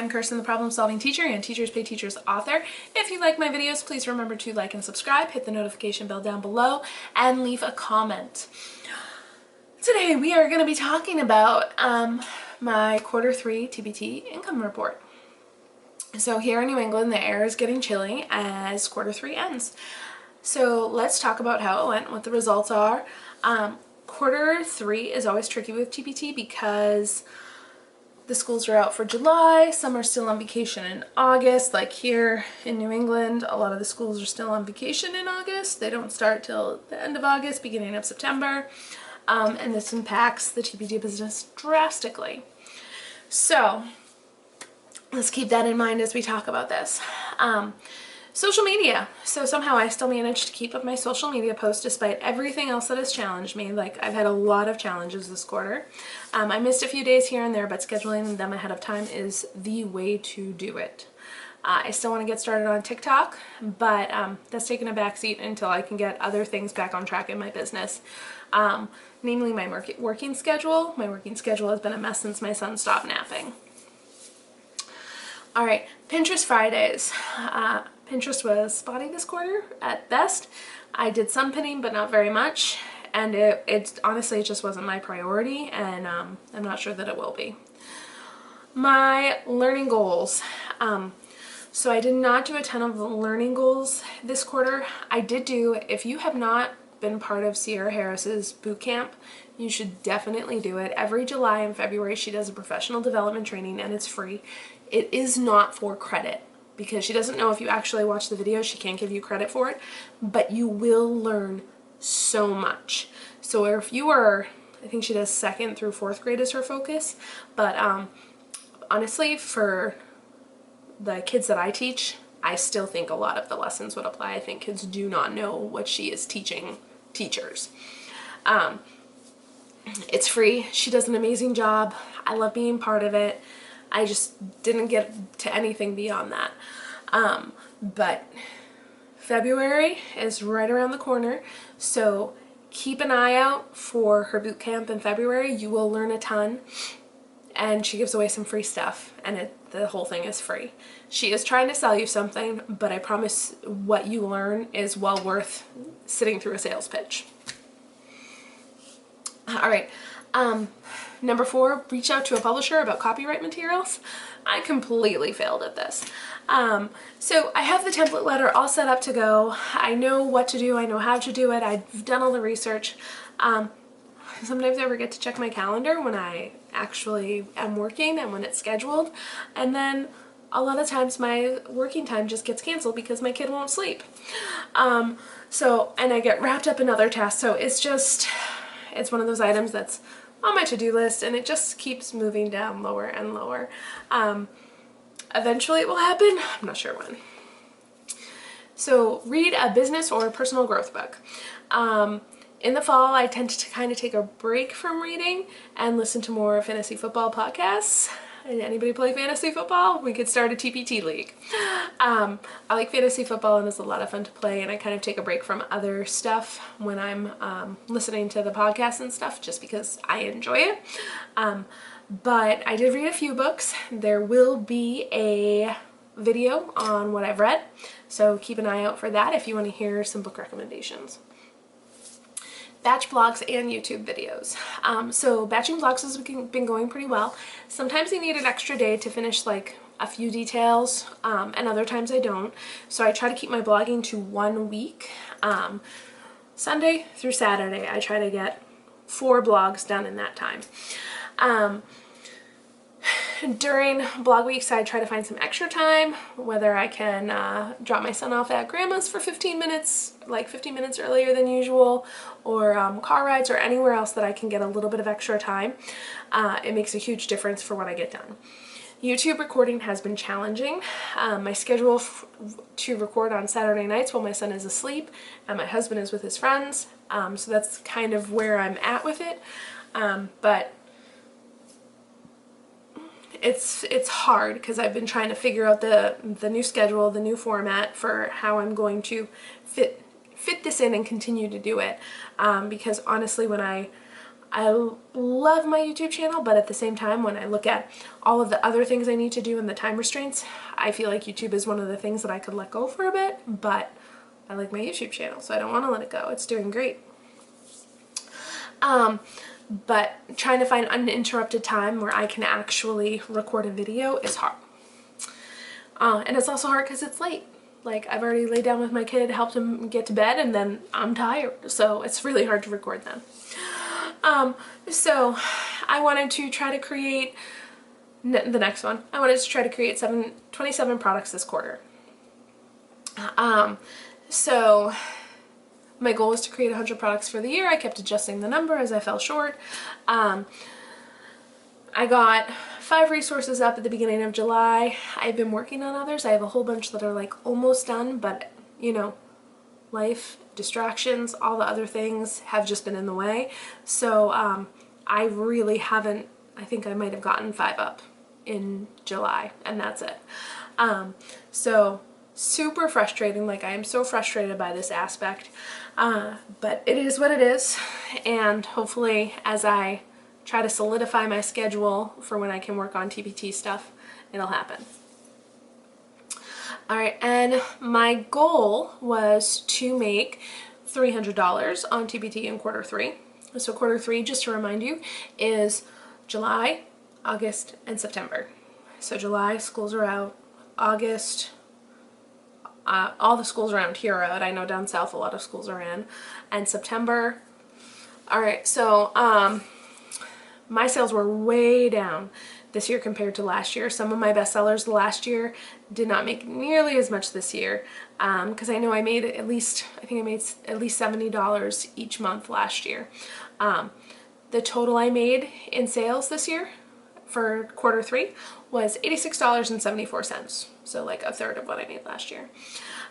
I'm Kirsten, the Problem Solving Teacher and Teachers Pay Teachers author. If you like my videos, please remember to like and subscribe, hit the notification bell down below, and leave a comment. Today we are going to be talking about my Q3 TpT income report. So here in New England, the air is getting chilly as Q3 ends. So let's talk about how it went, what the results are. Q3 is always tricky with TpT because the schools are out for July, some are still on vacation in August. Like here in New England, a lot of the schools are still on vacation in August. They don't start till the end of August, beginning of September. And this impacts the TpT business drastically. So let's keep that in mind as we talk about this. Social media. So somehow I still managed to keep up my social media posts despite everything else that has challenged me. Like I've had a lot of challenges this quarter. I missed a few days here and there, but scheduling them ahead of time is the way to do it. I still want to get started on TikTok, but that's taken a backseat until I can get other things back on track in my business. Namely my working schedule. My working schedule has been a mess since my son stopped napping. All right, Pinterest Fridays. Pinterest was spotty this quarter at best. I did some pinning, but not very much. And it honestly, it just wasn't my priority, and I'm not sure that it will be. My learning goals. So I did not do a ton of learning goals this quarter. I did do, if you have not been part of Sierra Harris's boot camp, you should definitely do it. Every July and February she does a professional development training and it's free. It is not for credit because she doesn't know if you actually watch the video, she can't give you credit for it, but you will learn so much. So if you are, I think she does 2nd through 4th grade as her focus, but honestly for the kids that I teach, I still think a lot of the lessons would apply. I think kids do not know what she is teaching teachers. It's free. She does an amazing job. I love being part of it. I just didn't get to anything beyond that. But February is right around the corner, so keep an eye out for her boot camp in February. You will learn a ton, and she gives away some free stuff, and the whole thing is free. She is trying to sell you something, but I promise what you learn is well worth sitting through a sales pitch. All right. Number 4, reach out to a publisher about copyright materials. I completely failed at this. So I have the template letter all set up to go. I know what to do. I know how to do it. I've done all the research. Sometimes I forget to check my calendar when I actually am working and when it's scheduled. And then a lot of times my working time just gets canceled because my kid won't sleep. And I get wrapped up in other tasks. So it's one of those items that's on my to-do list, and it just keeps moving down lower and lower. Eventually it will happen. I'm not sure when. So read a business or personal growth book. In the fall, I tend to kind of take a break from reading and listen to more fantasy football podcasts. Anybody play fantasy football? We could start a TpT league. I like fantasy football and it's a lot of fun to play, and I kind of take a break from other stuff when I'm listening to the podcast and stuff just because I enjoy it. But I did read a few books. There will be a video on what I've read, so keep an eye out for that if you want to hear some book recommendations. Batch blogs and YouTube videos. So batching blogs has been going pretty well. Sometimes you need an extra day to finish like a few details, and other times I don't. So I try to keep my blogging to 1 week. Sunday through Saturday, I try to get 4 blogs done in that time. During blog weeks, I try to find some extra time, whether I can drop my son off at grandma's for 15 minutes, like 15 minutes earlier than usual, or car rides or anywhere else that I can get a little bit of extra time. It makes a huge difference for what I get done. YouTube recording has been challenging. My schedule to record on Saturday nights while my son is asleep and my husband is with his friends, so that's kind of where I'm at with it. But it's hard because I've been trying to figure out the new schedule, the new format for how I'm going to fit this in and continue to do it. Because honestly, when I I love my YouTube channel, but at the same time, when I look at all of the other things I need to do and the time restraints, I feel like YouTube is one of the things that I could let go for a bit, but I like my YouTube channel, so I don't want to let it go. It's doing great. But trying to find uninterrupted time where I can actually record a video is hard. And it's also hard because it's late. Like, I've already laid down with my kid, helped him get to bed, and then I'm tired. So it's really hard to record them. So I wanted to try to create the next one. I wanted to try to create 27 products this quarter. So my goal was to create 100 products for the year. I kept adjusting the number as I fell short. I got 5 resources up at the beginning of July. I've been working on others. I have a whole bunch that are like almost done, but you know, life, distractions, all the other things have just been in the way. So I really haven't, I think I might have gotten 5 up in July, and that's it. So super frustrating. Like, I am so frustrated by this aspect, but it is what it is, and hopefully as I try to solidify my schedule for when I can work on TpT stuff, it'll happen. Alright, and my goal was to make $300 on TpT in quarter 3. So quarter 3, just to remind you, is July, August, and September. So July, schools are out. August, all the schools around here are out. I know down south a lot of schools are in. And September, alright, so my sales were way down this year compared to last year. Some of my best sellers last year did not make nearly as much this year, because I know I made at least, I think I made at least $70 each month last year. The total I made in sales this year for quarter 3 was $86.74, so like a third of what I made last year.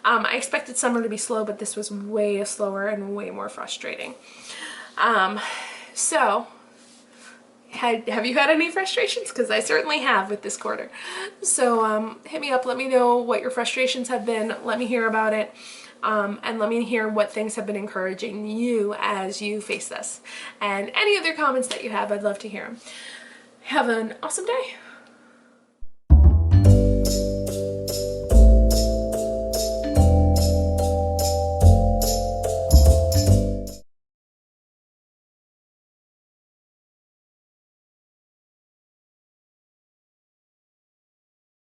I expected summer to be slow, but this was way slower and way more frustrating. So have you had any frustrations? Because I certainly have with this quarter. So hit me up, let me know what your frustrations have been, let me hear about it, and let me hear what things have been encouraging you as you face this. And any other comments that you have, I'd love to hear them. Have an awesome day.